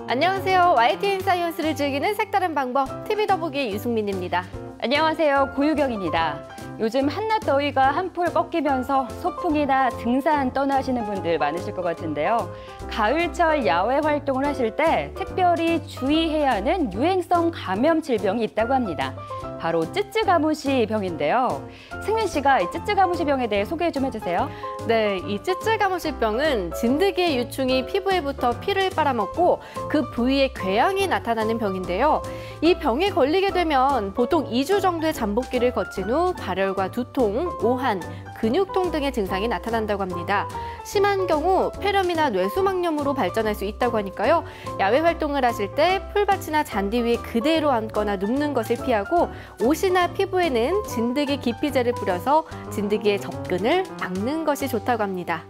안녕하세요. YTN 사이언스를 즐기는 색다른 방법, TV 더보기 유승민입니다. 안녕하세요. 고유경입니다. 요즘 한낮 더위가 한풀 꺾이면서 소풍이나 등산 떠나시는 분들 많으실 것 같은데요. 가을철 야외 활동을 하실 때 특별히 주의해야 하는 유행성 감염 질병이 있다고 합니다. 바로 쯔쯔가무시 병인데요. 승민 씨가 이 쯔쯔가무시 병에 대해 소개 좀 해주세요. 네, 이 쯔쯔가무시 병은 진드기의 유충이 피부에 붙어 피를 빨아먹고 그 부위에 궤양이 나타나는 병인데요. 이 병에 걸리게 되면 보통 2주 정도의 잠복기를 거친 후 발열과 두통, 오한, 근육통 등의 증상이 나타난다고 합니다. 심한 경우 폐렴이나 뇌수막염으로 발전할 수 있다고 하니까요. 야외 활동을 하실 때 풀밭이나 잔디 위에 그대로 앉거나 눕는 것을 피하고 옷이나 피부에는 진드기 기피제를 뿌려서 진드기의 접근을 막는 것이 좋다고 합니다.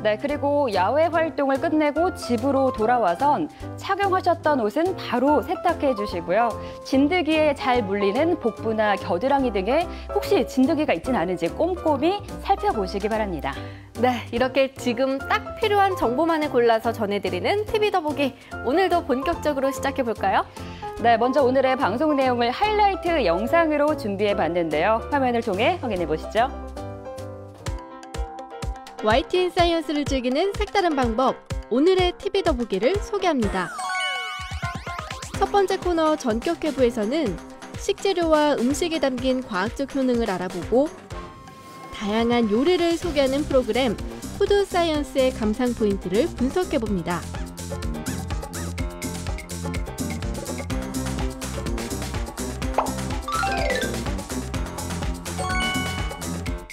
네, 그리고 야외 활동을 끝내고 집으로 돌아와선 착용하셨던 옷은 바로 세탁해 주시고요. 진드기에 잘 물리는 복부나 겨드랑이 등에 혹시 진드기가 있진 않은지 꼼꼼히 살펴보시기 바랍니다. 네, 이렇게 지금 딱 필요한 정보만을 골라서 전해드리는 TV 더보기. 오늘도 본격적으로 시작해볼까요? 네, 먼저 오늘의 방송 내용을 하이라이트 영상으로 준비해봤는데요. 화면을 통해 확인해 보시죠. YTN 사이언스를 즐기는 색다른 방법, 오늘의 TV 더보기를 소개합니다. 첫 번째 코너 전격회부에서는 식재료와 음식에 담긴 과학적 효능을 알아보고 다양한 요리를 소개하는 프로그램 푸드 사이언스의 감상 포인트를 분석해봅니다.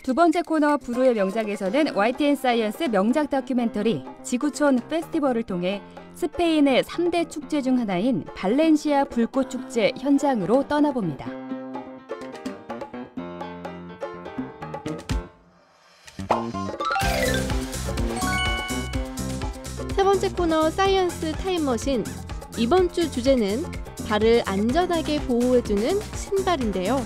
두 번째 코너 불후의 명작에서는 YTN 사이언스 명작 다큐멘터리 지구촌 페스티벌을 통해 스페인의 3대 축제 중 하나인 발렌시아 불꽃 축제 현장으로 떠나봅니다. 세 번째 코너 사이언스 타임머신. 이번 주 주제는 발을 안전하게 보호해주는 신발인데요.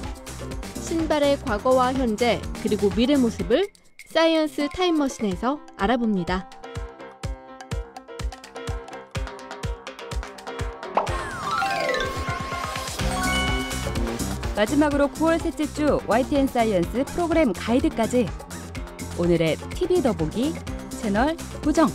신발의 과거와 현재 그리고 미래 모습을 사이언스 타임머신에서 알아봅니다. 마지막으로 9월 셋째 주 YTN 사이언스 프로그램 가이드까지 오늘의 TV 더보기 채널 고정!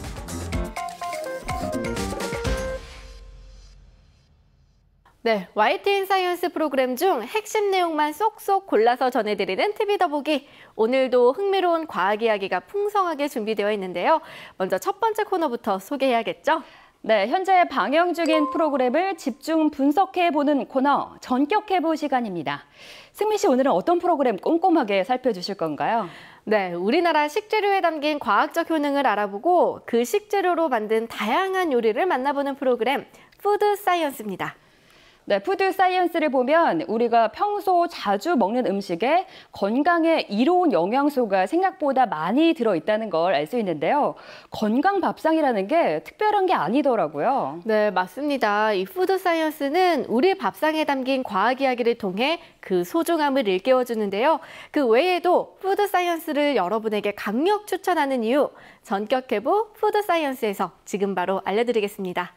네, YTN 사이언스 프로그램 중 핵심 내용만 쏙쏙 골라서 전해드리는 TV 더보기. 오늘도 흥미로운 과학 이야기가 풍성하게 준비되어 있는데요. 먼저 첫 번째 코너부터 소개해야겠죠? 네, 현재 방영 중인 프로그램을 집중 분석해보는 코너 전격해보 시간입니다. 승민 씨, 오늘은 어떤 프로그램 꼼꼼하게 살펴주실 건가요? 네, 우리나라 식재료에 담긴 과학적 효능을 알아보고 그 식재료로 만든 다양한 요리를 만나보는 프로그램 푸드 사이언스입니다. 네, 푸드 사이언스를 보면 우리가 평소 자주 먹는 음식에 건강에 이로운 영양소가 생각보다 많이 들어있다는 걸 알 수 있는데요. 건강 밥상이라는 게 특별한 게 아니더라고요. 네, 맞습니다. 이 푸드 사이언스는 우리 밥상에 담긴 과학 이야기를 통해 그 소중함을 일깨워주는데요. 그 외에도 푸드 사이언스를 여러분에게 강력 추천하는 이유, 전격해보 푸드 사이언스에서 지금 바로 알려드리겠습니다.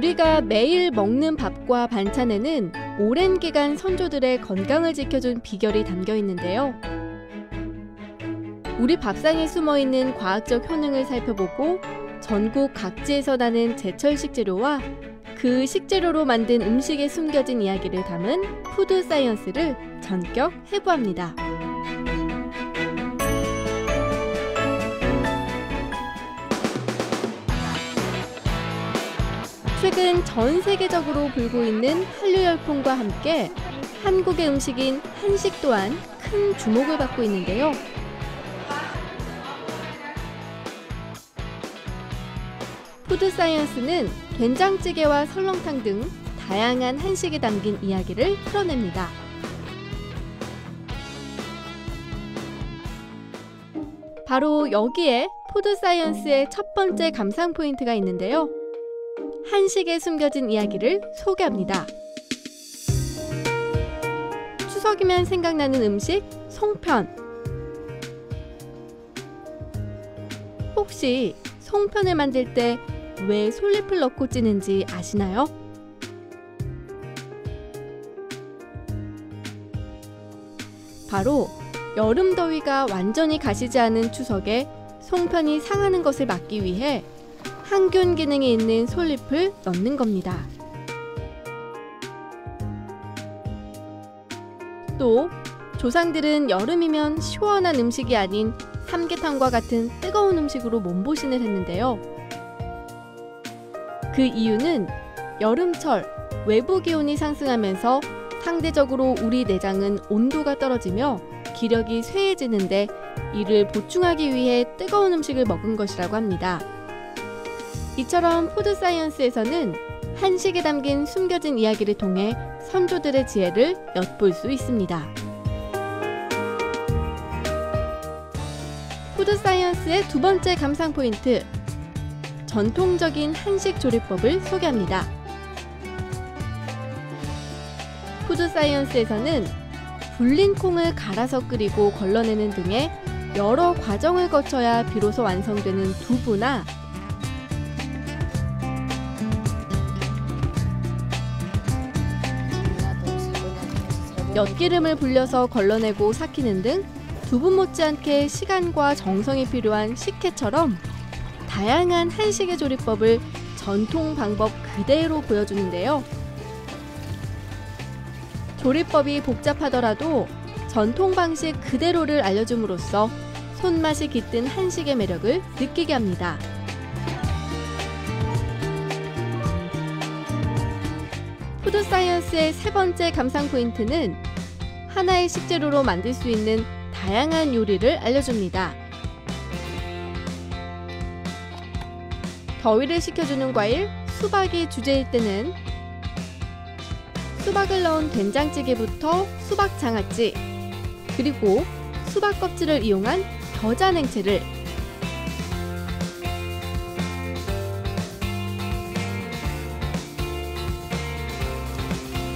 우리가 매일 먹는 밥과 반찬에는 오랜 기간 선조들의 건강을 지켜준 비결이 담겨 있는데요. 우리 밥상에 숨어있는 과학적 효능을 살펴보고 전국 각지에서 나는 제철 식재료와 그 식재료로 만든 음식에 숨겨진 이야기를 담은 푸드 사이언스를 전격 해부합니다. 최근 전 세계적으로 불고 있는 한류 열풍과 함께 한국의 음식인 한식 또한 큰 주목을 받고 있는데요. 푸드 사이언스는 된장찌개와 설렁탕 등 다양한 한식에 담긴 이야기를 풀어냅니다. 바로 여기에 푸드 사이언스의 첫 번째 감상 포인트가 있는데요. 한식에 숨겨진 이야기를 소개합니다. 추석이면 생각나는 음식 송편. 혹시 송편을 만들 때 왜 솔잎을 넣고 찌는지 아시나요? 바로 여름 더위가 완전히 가시지 않은 추석에 송편이 상하는 것을 막기 위해 항균 기능이 있는 솔잎을 넣는 겁니다. 또 조상들은 여름이면 시원한 음식이 아닌 삼계탕과 같은 뜨거운 음식으로 몸보신을 했는데요. 그 이유는 여름철 외부 기온이 상승하면서 상대적으로 우리 내장은 온도가 떨어지며 기력이 쇠해지는데 이를 보충하기 위해 뜨거운 음식을 먹은 것이라고 합니다. 이처럼 푸드 사이언스에서는 한식에 담긴 숨겨진 이야기를 통해 선조들의 지혜를 엿볼 수 있습니다. 푸드 사이언스의 두 번째 감상 포인트, 전통적인 한식 조리법을 소개합니다. 푸드 사이언스에서는 불린 콩을 갈아서 끓이고 걸러내는 등의 여러 과정을 거쳐야 비로소 완성되는 두부나 엿기름을 불려서 걸러내고 삭히는 등 두부 못지않게 시간과 정성이 필요한 식혜처럼 다양한 한식의 조리법을 전통 방법 그대로 보여주는데요. 조리법이 복잡하더라도 전통 방식 그대로를 알려줌으로써 손맛이 깃든 한식의 매력을 느끼게 합니다. 푸드 사이언스의 세 번째 감상 포인트는 하나의 식재료로 만들 수 있는 다양한 요리를 알려줍니다. 더위를 식혀주는 과일, 수박이 주제일 때는 수박을 넣은 된장찌개부터 수박 장아찌, 그리고 수박 껍질을 이용한 겨자 냉채를,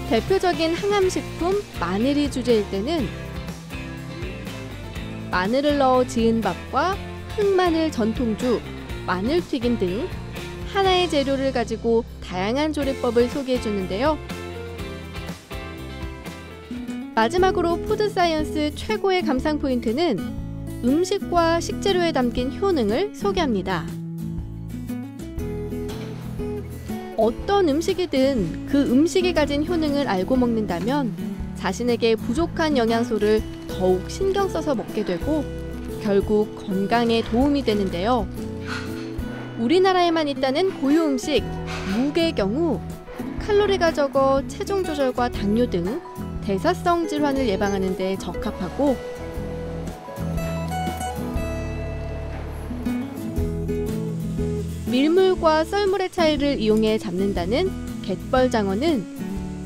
대표적인 항암식품 마늘이 주제일 때는 마늘을 넣어 지은 밥과 흑마늘 전통주, 마늘튀김 등 하나의 재료를 가지고 다양한 조리법을 소개해 주는데요. 마지막으로 푸드 사이언스 최고의 감상 포인트는 음식과 식재료에 담긴 효능을 소개합니다. 어떤 음식이든 그 음식이 가진 효능을 알고 먹는다면 자신에게 부족한 영양소를 더욱 신경 써서 먹게 되고 결국 건강에 도움이 되는데요. 우리나라에만 있다는 고유 음식, 묵의 경우 칼로리가 적어 체중 조절과 당뇨 등 대사성 질환을 예방하는 데 적합하고 밀물과 썰물의 차이를 이용해 잡는다는 갯벌장어는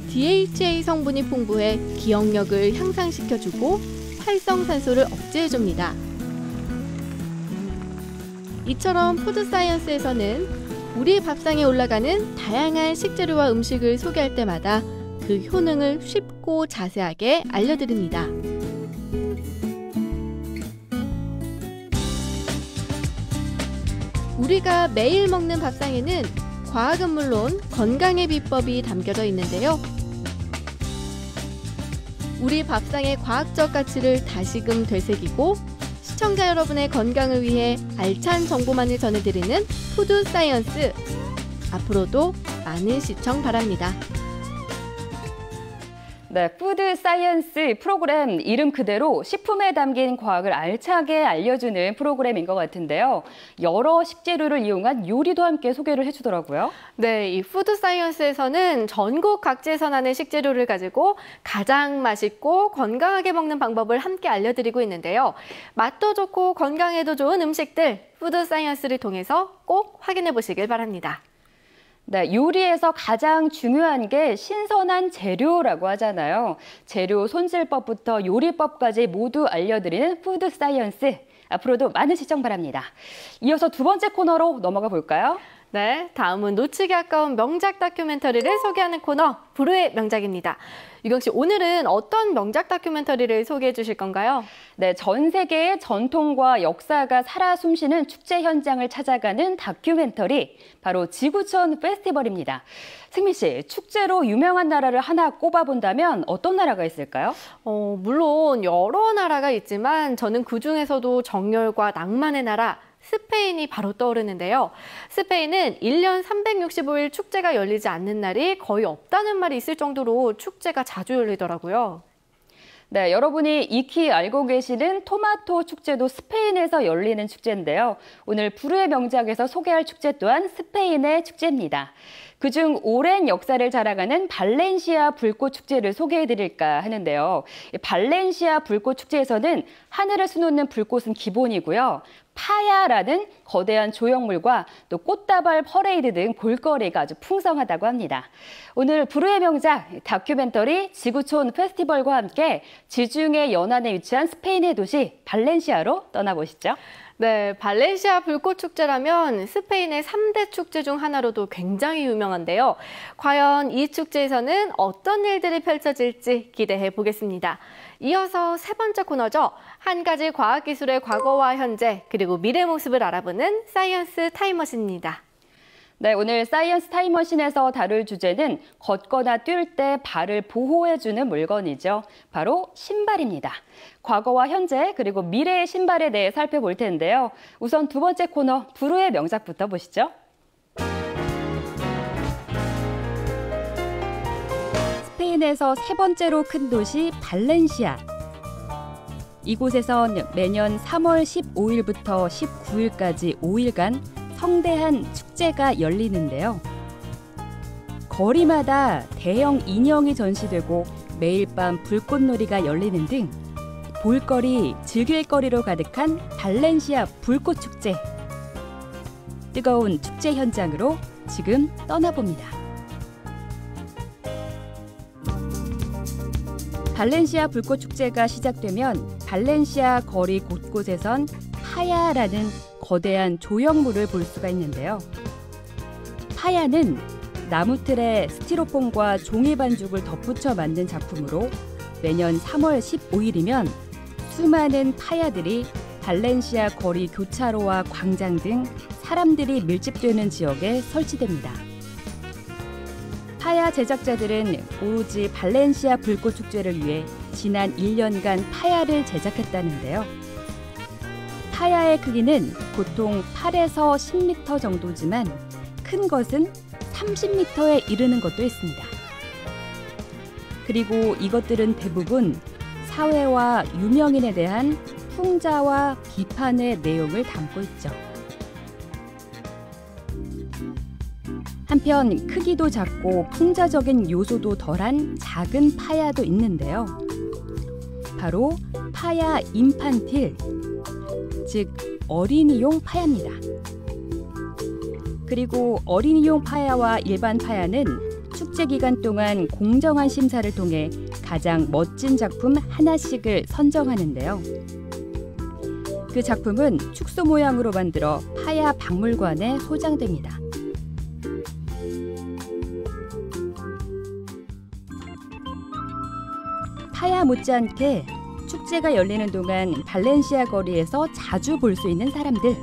DHA 성분이 풍부해 기억력을 향상시켜주고 활성산소를 억제해줍니다. 이처럼 푸드 사이언스에서는 우리 밥상에 올라가는 다양한 식재료와 음식을 소개할 때마다 그 효능을 쉽고 자세하게 알려드립니다. 우리가 매일 먹는 밥상에는 과학은 물론 건강의 비법이 담겨져 있는데요. 우리 밥상의 과학적 가치를 다시금 되새기고 시청자 여러분의 건강을 위해 알찬 정보만을 전해드리는 푸드 사이언스. 앞으로도 많은 시청 바랍니다. 네, 푸드 사이언스 프로그램 이름 그대로 식품에 담긴 과학을 알차게 알려주는 프로그램인 것 같은데요. 여러 식재료를 이용한 요리도 함께 소개를 해주더라고요. 네, 이 푸드 사이언스에서는 전국 각지에서 나는 식재료를 가지고 가장 맛있고 건강하게 먹는 방법을 함께 알려드리고 있는데요. 맛도 좋고 건강에도 좋은 음식들, 푸드 사이언스를 통해서 꼭 확인해 보시길 바랍니다. 네, 요리에서 가장 중요한 게 신선한 재료라고 하잖아요. 재료 손질법부터 요리법까지 모두 알려드리는 푸드 사이언스. 앞으로도 많은 시청 바랍니다. 이어서 두 번째 코너로 넘어가 볼까요? 네, 다음은 놓치기 아까운 명작 다큐멘터리를 소개하는 코너, 불후의 명작입니다. 유경 씨, 오늘은 어떤 명작 다큐멘터리를 소개해 주실 건가요? 네, 전 세계의 전통과 역사가 살아 숨쉬는 축제 현장을 찾아가는 다큐멘터리, 바로 지구촌 페스티벌입니다. 승민 씨, 축제로 유명한 나라를 하나 꼽아본다면 어떤 나라가 있을까요? 물론 여러 나라가 있지만 저는 그중에서도 정열과 낭만의 나라, 스페인이 바로 떠오르는데요. 스페인은 1년 365일 축제가 열리지 않는 날이 거의 없다는 말이 있을 정도로 축제가 자주 열리더라고요. 네, 여러분이 익히 알고 계시는 토마토 축제도 스페인에서 열리는 축제인데요. 오늘 불후의 명작에서 소개할 축제 또한 스페인의 축제입니다. 그중 오랜 역사를 자랑하는 발렌시아 불꽃 축제를 소개해드릴까 하는데요. 발렌시아 불꽃 축제에서는 하늘을 수놓는 불꽃은 기본이고요. 파야라는 거대한 조형물과 또 꽃다발 퍼레이드 등 볼거리가 아주 풍성하다고 합니다. 오늘 불후의 명작 다큐멘터리 지구촌 페스티벌과 함께 지중해 연안에 위치한 스페인의 도시 발렌시아로 떠나보시죠. 네, 발렌시아 불꽃축제라면 스페인의 3대 축제 중 하나로도 굉장히 유명한데요. 과연 이 축제에서는 어떤 일들이 펼쳐질지 기대해 보겠습니다. 이어서 세 번째 코너죠. 한 가지 과학기술의 과거와 현재, 그리고 미래 모습을 알아보는 사이언스 타임머신입니다. 네, 오늘 사이언스 타임머신에서 다룰 주제는 걷거나 뛸 때 발을 보호해주는 물건이죠. 바로 신발입니다. 과거와 현재 그리고 미래의 신발에 대해 살펴볼 텐데요. 우선 두 번째 코너, 불후의 명작부터 보시죠. 스페인에서 세 번째로 큰 도시 발렌시아. 이곳에선 매년 3월 15일부터 19일까지 5일간 성대한 축제가 열리는데요. 거리마다 대형 인형이 전시되고 매일 밤 불꽃놀이가 열리는 등 볼거리, 즐길거리로 가득한 발렌시아 불꽃축제. 뜨거운 축제 현장으로 지금 떠나봅니다. 발렌시아 불꽃축제가 시작되면 발렌시아 거리 곳곳에선 파야라는 거대한 조형물을 볼 수가 있는데요. 파야는 나무틀에 스티로폼과 종이 반죽을 덧붙여 만든 작품으로 매년 3월 15일이면 수많은 파야들이 발렌시아 거리 교차로와 광장 등 사람들이 밀집되는 지역에 설치됩니다. 파야 제작자들은 오로지 발렌시아 불꽃축제를 위해 지난 1년간 파야를 제작했다는데요. 파야의 크기는 보통 8에서 10m 정도지만 큰 것은 30m에 이르는 것도 있습니다. 그리고 이것들은 대부분 사회와 유명인에 대한 풍자와 비판의 내용을 담고 있죠. 한편 크기도 작고 풍자적인 요소도 덜한 작은 파야도 있는데요. 바로 파야 인판틸, 즉 어린이용 파야입니다. 그리고 어린이용 파야와 일반 파야는 축제 기간 동안 공정한 심사를 통해 가장 멋진 작품 하나씩을 선정하는데요. 그 작품은 축소 모양으로 만들어 파야 박물관에 소장됩니다. 파야 못지않게 축제가 열리는 동안 발렌시아 거리에서 자주 볼 수 있는 사람들.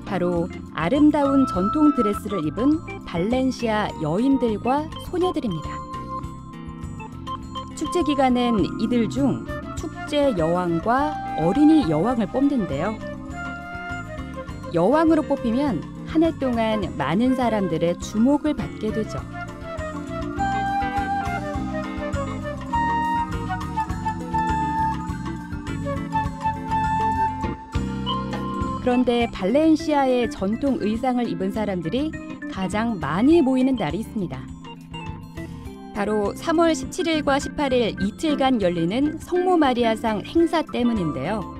바로 아름다운 전통 드레스를 입은 발렌시아 여인들과 소녀들입니다. 축제 기간엔 이들 중 축제 여왕과 어린이 여왕을 뽑는데요. 여왕으로 뽑히면 한 해 동안 많은 사람들의 주목을 받게 되죠. 그런데 발렌시아의 전통 의상을 입은 사람들이 가장 많이 모이는 날이 있습니다. 바로 3월 17일과 18일 이틀간 열리는 성모 마리아상 행사 때문인데요.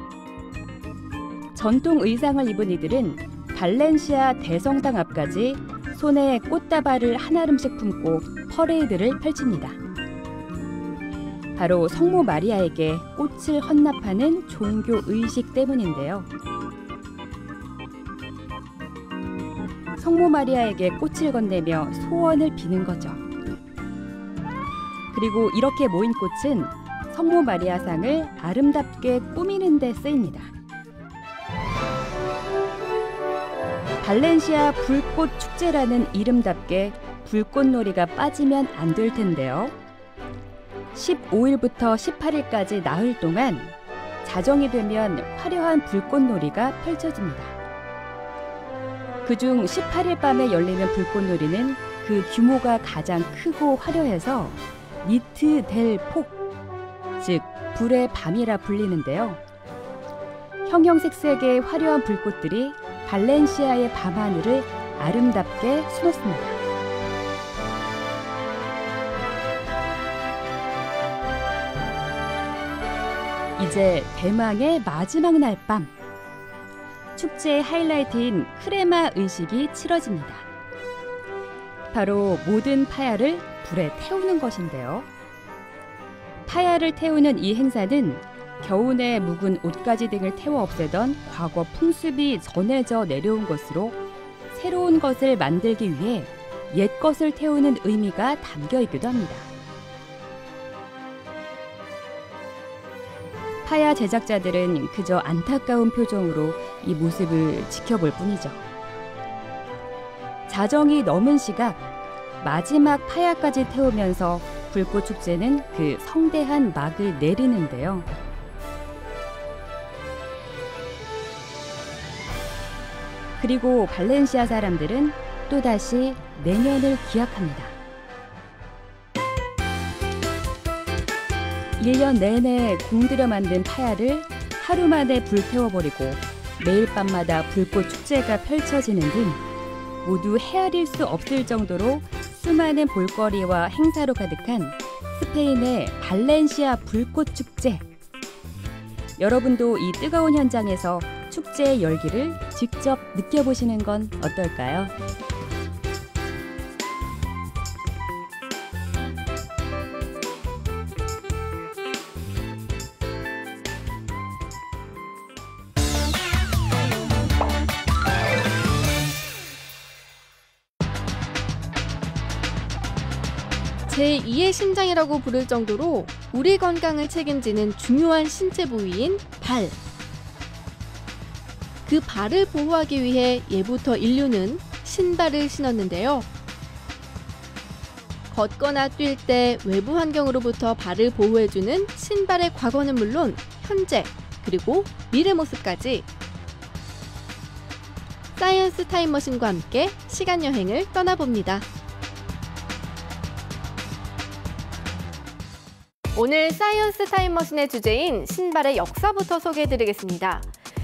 전통 의상을 입은 이들은 발렌시아 대성당 앞까지 손에 꽃다발을 한 알음씩 품고 퍼레이드를 펼칩니다. 바로 성모 마리아에게 꽃을 헌납하는 종교 의식 때문인데요. 성모 마리아에게 꽃을 건네며 소원을 비는 거죠. 그리고 이렇게 모인 꽃은 성모 마리아상을 아름답게 꾸미는 데 쓰입니다. 발렌시아 불꽃 축제라는 이름답게 불꽃놀이가 빠지면 안 될 텐데요. 15일부터 18일까지 나흘 동안 자정이 되면 화려한 불꽃놀이가 펼쳐집니다. 그중 18일 밤에 열리는 불꽃놀이는 그 규모가 가장 크고 화려해서 니트 델 폭, 즉 불의 밤이라 불리는데요. 형형색색의 화려한 불꽃들이 발렌시아의 밤하늘을 아름답게 수놓습니다. 이제 대망의 마지막 날 밤, 축제의 하이라이트인 크레마 의식이 치러집니다. 바로 모든 파야를 불에 태우는 것인데요. 파야를 태우는 이 행사는 겨우내 묵은 옷가지 등을 태워 없애던 과거 풍습이 전해져 내려온 것으로 새로운 것을 만들기 위해 옛 것을 태우는 의미가 담겨 있기도 합니다. 파야 제작자들은 그저 안타까운 표정으로 이 모습을 지켜볼 뿐이죠. 자정이 넘은 시각, 마지막 파야까지 태우면서 불꽃 축제는 그 성대한 막을 내리는데요. 그리고 발렌시아 사람들은 또다시 내년을 기약합니다. 1년 내내 공들여 만든 파야를 하루 만에 불태워버리고 매일 밤마다 불꽃 축제가 펼쳐지는 등 모두 헤아릴 수 없을 정도로 수많은 볼거리와 행사로 가득한 스페인의 발렌시아 불꽃 축제. 여러분도 이 뜨거운 현장에서 축제의 열기를 직접 느껴보시는 건 어떨까요? 제2의 심장이라고 부를 정도로 우리 건강을 책임지는 중요한 신체 부위인 발. 그 발을 보호하기 위해 예부터 인류는 신발을 신었는데요. 걷거나 뛸 때 외부 환경으로부터 발을 보호해주는 신발의 과거는 물론 현재 그리고 미래 모습까지 사이언스 타임머신과 함께 시간여행을 떠나봅니다. 오늘 사이언스 타임머신의 주제인 신발의 역사부터 소개해드리겠습니다.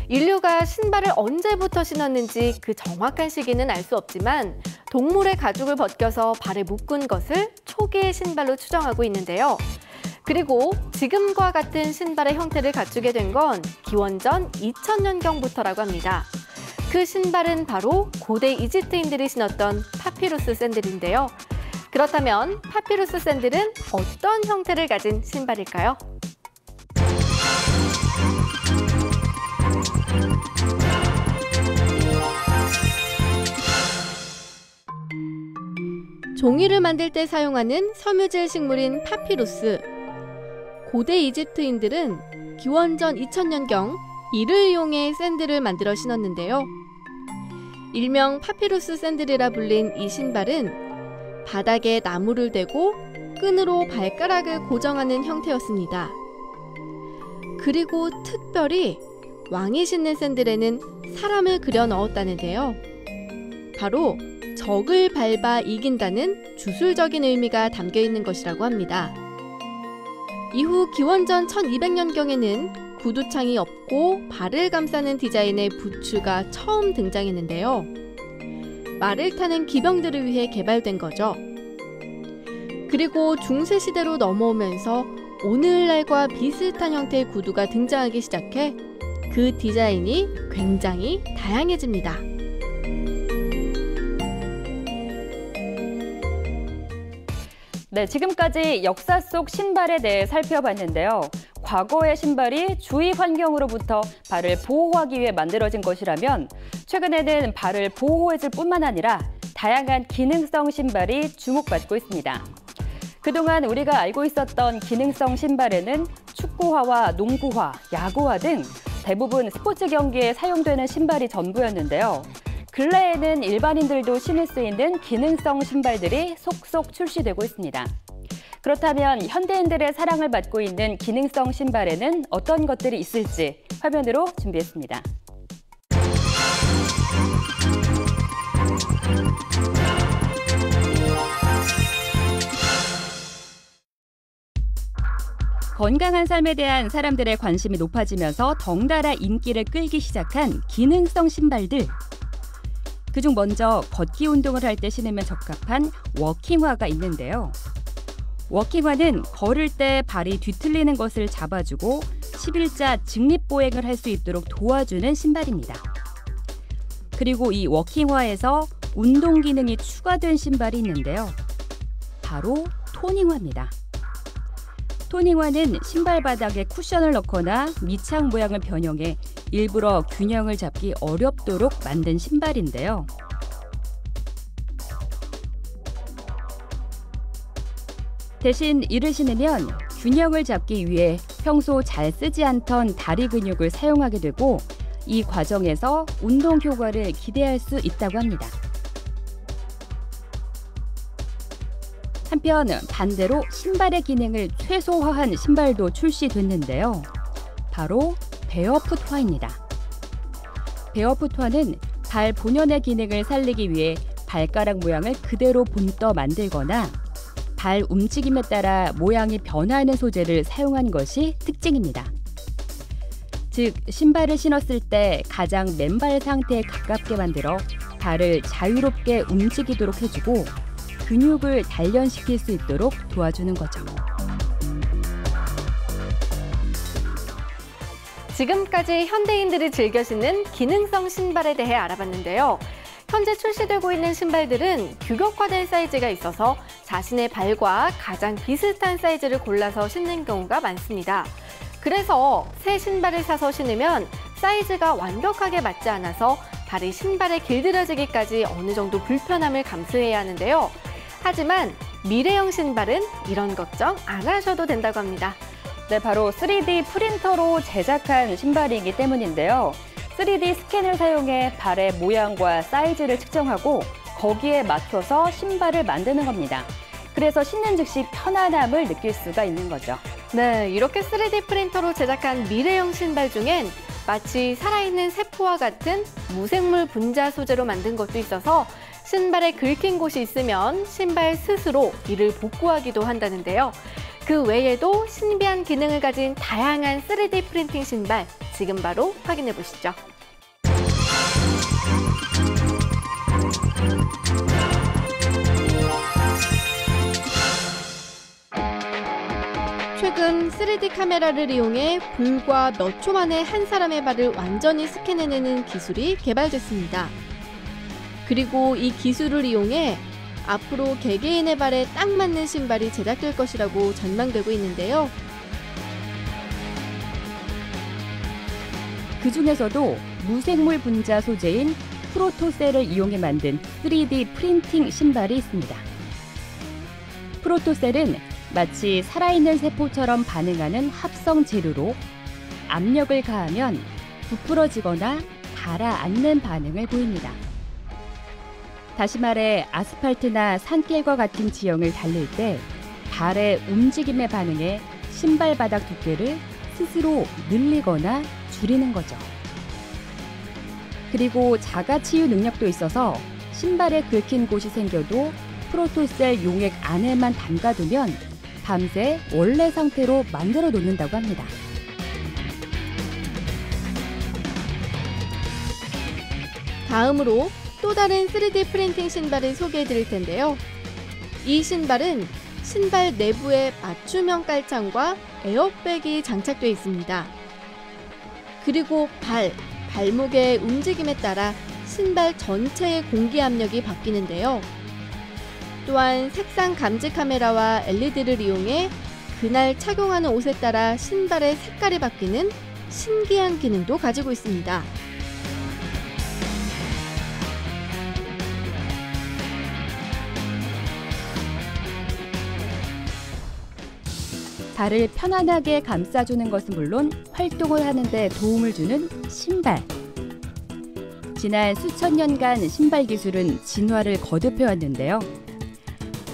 인류가 신발을 언제부터 신었는지 그 정확한 시기는 알 수 없지만 동물의 가죽을 벗겨서 발에 묶은 것을 초기의 신발로 추정하고 있는데요. 그리고 지금과 같은 신발의 형태를 갖추게 된 건 기원전 2000년경부터라고 합니다. 그 신발은 바로 고대 이집트인들이 신었던 파피루스 샌들인데요. 그렇다면 파피루스 샌들은 어떤 형태를 가진 신발일까요? 종이를 만들 때 사용하는 섬유질 식물인 파피루스. 고대 이집트인들은 기원전 2000년경 이를 이용해 샌들을 만들어 신었는데요. 일명 파피루스 샌들이라 불린 이 신발은 바닥에 나무를 대고 끈으로 발가락을 고정하는 형태였습니다. 그리고 특별히 왕이 신는 샌들에는 사람을 그려 넣었다는데요. 바로 적을 밟아 이긴다는 주술적인 의미가 담겨 있는 것이라고 합니다. 이후 기원전 1200년경에는 구두창이 없고 발을 감싸는 디자인의 부츠가 처음 등장했는데요. 말을 타는 기병들을 위해 개발된 거죠. 그리고 중세시대로 넘어오면서 오늘날과 비슷한 형태의 구두가 등장하기 시작해 그 디자인이 굉장히 다양해집니다. 네, 지금까지 역사 속 신발에 대해 살펴봤는데요. 과거의 신발이 주위 환경으로부터 발을 보호하기 위해 만들어진 것이라면 최근에는 발을 보호해줄 뿐만 아니라 다양한 기능성 신발이 주목받고 있습니다. 그동안 우리가 알고 있었던 기능성 신발에는 축구화와 농구화, 야구화 등 대부분 스포츠 경기에 사용되는 신발이 전부였는데요. 근래에는 일반인들도 신을 수 있는 기능성 신발들이 속속 출시되고 있습니다. 그렇다면 현대인들의 사랑을 받고 있는 기능성 신발에는 어떤 것들이 있을지 화면으로 준비했습니다. 건강한 삶에 대한 사람들의 관심이 높아지면서 덩달아 인기를 끌기 시작한 기능성 신발들. 그중 먼저 걷기 운동을 할 때 신으면 적합한 워킹화가 있는데요. 워킹화는 걸을 때 발이 뒤틀리는 것을 잡아주고 10일자 직립보행을 할 수 있도록 도와주는 신발입니다. 그리고 이 워킹화에서 운동 기능이 추가된 신발이 있는데요. 바로 토닝화입니다. 토닝화는 신발 바닥에 쿠션을 넣거나 밑창 모양을 변형해 일부러 균형을 잡기 어렵도록 만든 신발인데요. 대신 이를 신으면 균형을 잡기 위해 평소 잘 쓰지 않던 다리 근육을 사용하게 되고 이 과정에서 운동 효과를 기대할 수 있다고 합니다. 한편 반대로 신발의 기능을 최소화한 신발도 출시됐는데요. 바로 베어풋화입니다. 베어풋화는 발 본연의 기능을 살리기 위해 발가락 모양을 그대로 본떠 만들거나 발 움직임에 따라 모양이 변하는 소재를 사용한 것이 특징입니다. 즉, 신발을 신었을 때 가장 맨발 상태에 가깝게 만들어 발을 자유롭게 움직이도록 해주고 근육을 단련시킬 수 있도록 도와주는 거죠. 지금까지 현대인들이 즐겨 신는 기능성 신발에 대해 알아봤는데요. 현재 출시되고 있는 신발들은 규격화된 사이즈가 있어서 자신의 발과 가장 비슷한 사이즈를 골라서 신는 경우가 많습니다. 그래서 새 신발을 사서 신으면 사이즈가 완벽하게 맞지 않아서 발이 신발에 길들여지기까지 어느 정도 불편함을 감수해야 하는데요. 하지만 미래형 신발은 이런 걱정 안 하셔도 된다고 합니다. 네, 바로 3D 프린터로 제작한 신발이기 때문인데요. 3D 스캔을 사용해 발의 모양과 사이즈를 측정하고 거기에 맞춰서 신발을 만드는 겁니다. 그래서 신는 즉시 편안함을 느낄 수가 있는 거죠. 네, 이렇게 3D 프린터로 제작한 미래형 신발 중엔 마치 살아있는 세포와 같은 무생물 분자 소재로 만든 것도 있어서 신발에 긁힌 곳이 있으면 신발 스스로 이를 복구하기도 한다는데요. 그 외에도 신비한 기능을 가진 다양한 3D 프린팅 신발, 지금 바로 확인해 보시죠. 최근 3D 카메라를 이용해 불과 몇 초 만에 한 사람의 발을 완전히 스캔해내는 기술이 개발됐습니다. 그리고 이 기술을 이용해 앞으로 개개인의 발에 딱 맞는 신발이 제작될 것이라고 전망되고 있는데요. 그 중에서도 무생물 분자 소재인 프로토셀을 이용해 만든 3D 프린팅 신발이 있습니다. 프로토셀은 마치 살아있는 세포처럼 반응하는 합성 재료로 압력을 가하면 부풀어지거나 가라앉는 반응을 보입니다. 다시 말해 아스팔트나 산길과 같은 지형을 달릴 때 발의 움직임에 반응해 신발 바닥 두께를 스스로 늘리거나 줄이는 거죠. 그리고 자가치유 능력도 있어서 신발에 긁힌 곳이 생겨도 프로토셀 용액 안에만 담가두면 밤새 원래 상태로 만들어 놓는다고 합니다. 다음으로 또 다른 3D 프린팅 신발을 소개해 드릴 텐데요. 이 신발은 신발 내부에 맞춤형 깔창과 에어백이 장착되어 있습니다. 그리고 발목의 움직임에 따라 신발 전체의 공기 압력이 바뀌는데요. 또한 색상 감지 카메라와 LED를 이용해 그날 착용하는 옷에 따라 신발의 색깔이 바뀌는 신기한 기능도 가지고 있습니다. 발을 편안하게 감싸주는 것은 물론 활동을 하는 데 도움을 주는 신발. 지난 수천 년간 신발 기술은 진화를 거듭해왔는데요.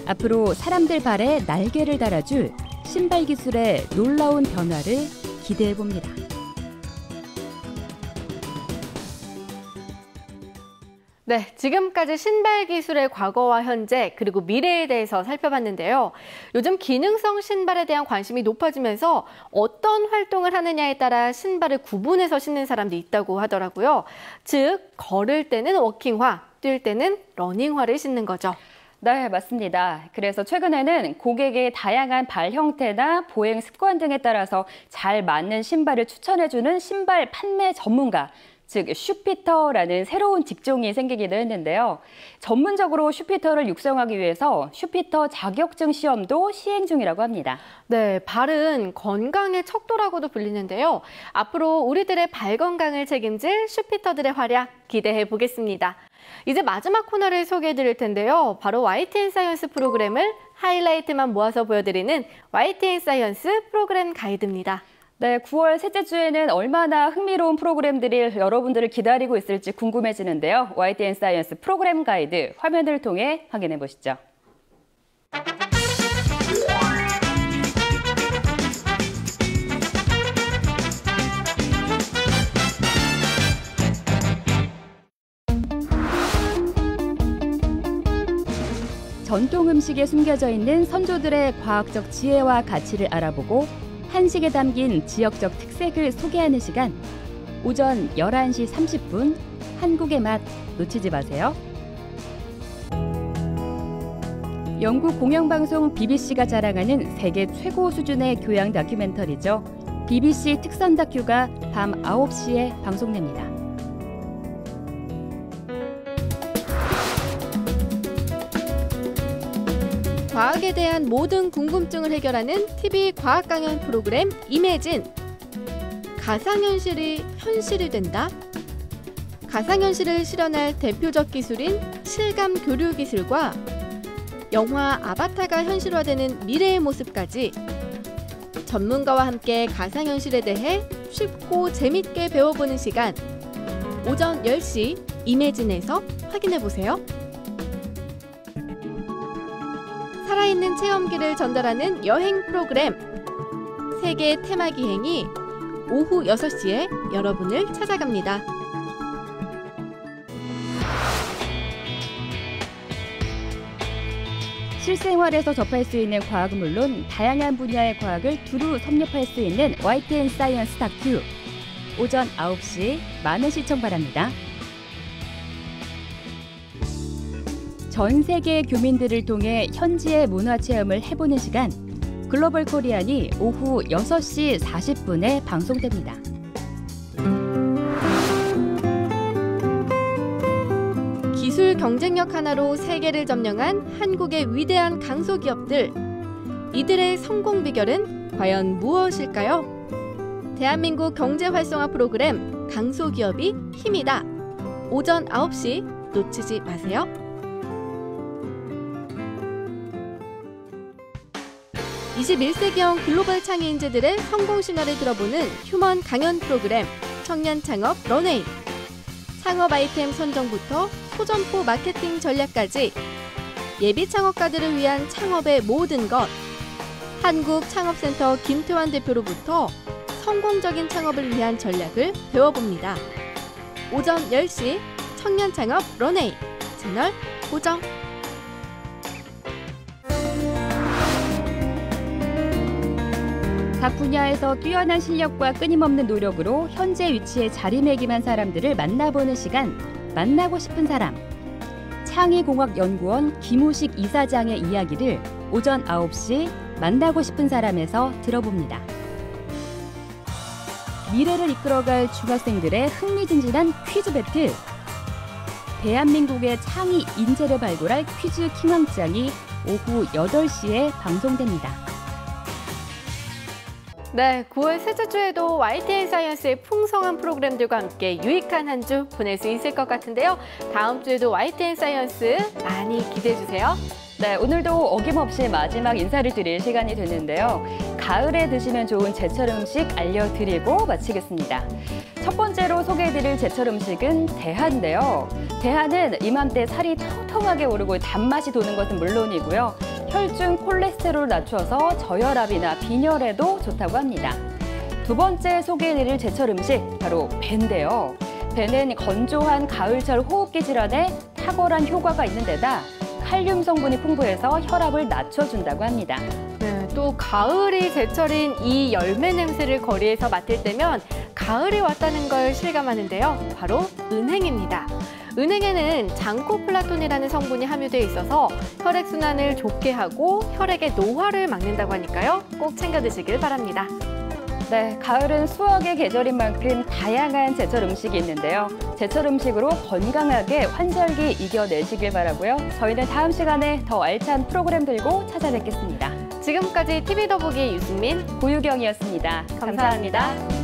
앞으로 사람들 발에 날개를 달아줄 신발 기술의 놀라운 변화를 기대해봅니다. 네, 지금까지 신발 기술의 과거와 현재 그리고 미래에 대해서 살펴봤는데요. 요즘 기능성 신발에 대한 관심이 높아지면서 어떤 활동을 하느냐에 따라 신발을 구분해서 신는 사람도 있다고 하더라고요. 즉, 걸을 때는 워킹화, 뛸 때는 러닝화를 신는 거죠. 네, 맞습니다. 그래서 최근에는 고객의 다양한 발 형태나 보행 습관 등에 따라서 잘 맞는 신발을 추천해주는 신발 판매 전문가, 즉 슈피터라는 새로운 직종이 생기기도 했는데요. 전문적으로 슈피터를 육성하기 위해서 슈피터 자격증 시험도 시행 중이라고 합니다. 네, 발은 건강의 척도라고도 불리는데요. 앞으로 우리들의 발 건강을 책임질 슈피터들의 활약 기대해 보겠습니다. 이제 마지막 코너를 소개해 드릴 텐데요. 바로 YTN 사이언스 프로그램을 하이라이트만 모아서 보여드리는 YTN 사이언스 프로그램 가이드입니다. 네, 9월 셋째 주에는 얼마나 흥미로운 프로그램들이 여러분들을 기다리고 있을지 궁금해지는데요. YTN 사이언스 프로그램 가이드 화면을 통해 확인해 보시죠. 전통 음식에 숨겨져 있는 선조들의 과학적 지혜와 가치를 알아보고 한식에 담긴 지역적 특색을 소개하는 시간. 오전 11시 30분 한국의 맛 놓치지 마세요. 영국 공영방송 BBC가 자랑하는 세계 최고 수준의 교양 다큐멘터리죠. BBC 특선 다큐가 밤 9시에 방송됩니다. 과학에 대한 모든 궁금증을 해결하는 TV 과학 강연 프로그램 이매진. 가상현실이 현실이 된다? 가상현실을 실현할 대표적 기술인 실감 교류 기술과 영화 아바타가 현실화되는 미래의 모습까지 전문가와 함께 가상현실에 대해 쉽고 재밌게 배워보는 시간. 오전 10시 이매진에서 확인해보세요. 살아있는 체험기를 전달하는 여행 프로그램 세계 테마 기행이 오후 6시에 여러분을 찾아갑니다. 실생활에서 접할 수 있는 과학은 물론 다양한 분야의 과학을 두루 섭렵할 수 있는 YTN 사이언스 다큐. 오전 9시 많은 시청 바랍니다. 전 세계 교민들을 통해 현지의 문화 체험을 해보는 시간. 글로벌 코리안이 오후 6시 40분에 방송됩니다. 기술 경쟁력 하나로 세계를 점령한 한국의 위대한 강소기업들. 이들의 성공 비결은 과연 무엇일까요? 대한민국 경제 활성화 프로그램 강소기업이 힘이다. 오전 9시 놓치지 마세요. 21세기형 글로벌 창의 인재들의 성공 신화를 들어보는 휴먼 강연 프로그램 청년 창업 런웨이. 창업 아이템 선정부터 소점포 마케팅 전략까지 예비 창업가들을 위한 창업의 모든 것. 한국창업센터 김태환 대표로부터 성공적인 창업을 위한 전략을 배워봅니다. 오전 10시 청년 창업 런웨이 채널 고정. 각 분야에서 뛰어난 실력과 끊임없는 노력으로 현재 위치에 자리매김한 사람들을 만나보는 시간, 만나고 싶은 사람. 창의공학연구원 김우식 이사장의 이야기를 오전 9시 만나고 싶은 사람에서 들어봅니다. 미래를 이끌어갈 중학생들의 흥미진진한 퀴즈 배틀. 대한민국의 창의 인재를 발굴할 퀴즈 킹왕짱이 오후 8시에 방송됩니다. 네, 9월 셋째 주에도 YTN 사이언스의 풍성한 프로그램들과 함께 유익한 한 주 보낼 수 있을 것 같은데요. 다음 주에도 YTN 사이언스 많이 기대해 주세요. 네, 오늘도 어김없이 마지막 인사를 드릴 시간이 됐는데요. 가을에 드시면 좋은 제철 음식 알려드리고 마치겠습니다. 첫 번째로 소개해드릴 제철 음식은 대하인데요. 대하는 이맘때 살이 통통하게 오르고 단맛이 도는 것은 물론이고요. 혈중 콜레스테롤을 낮춰서 저혈압이나 빈혈에도 좋다고 합니다. 두 번째 소개해드릴 제철 음식, 바로 배인데요. 배는 건조한 가을철 호흡기 질환에 탁월한 효과가 있는 데다 칼륨 성분이 풍부해서 혈압을 낮춰준다고 합니다. 네, 또 가을이 제철인 이 열매 냄새를 거리에서 맡을 때면 가을이 왔다는 걸 실감하는데요. 바로 은행입니다. 은행에는 장코플라톤이라는 성분이 함유되어 있어서 혈액순환을 좋게 하고 혈액의 노화를 막는다고 하니까요. 꼭 챙겨 드시길 바랍니다. 네, 가을은 수확의 계절인 만큼 다양한 제철 음식이 있는데요. 제철 음식으로 건강하게 환절기 이겨내시길 바라고요. 저희는 다음 시간에 더 알찬 프로그램 들고 찾아뵙겠습니다. 지금까지 TV 더보기의 유승민, 고유경이었습니다. 감사합니다.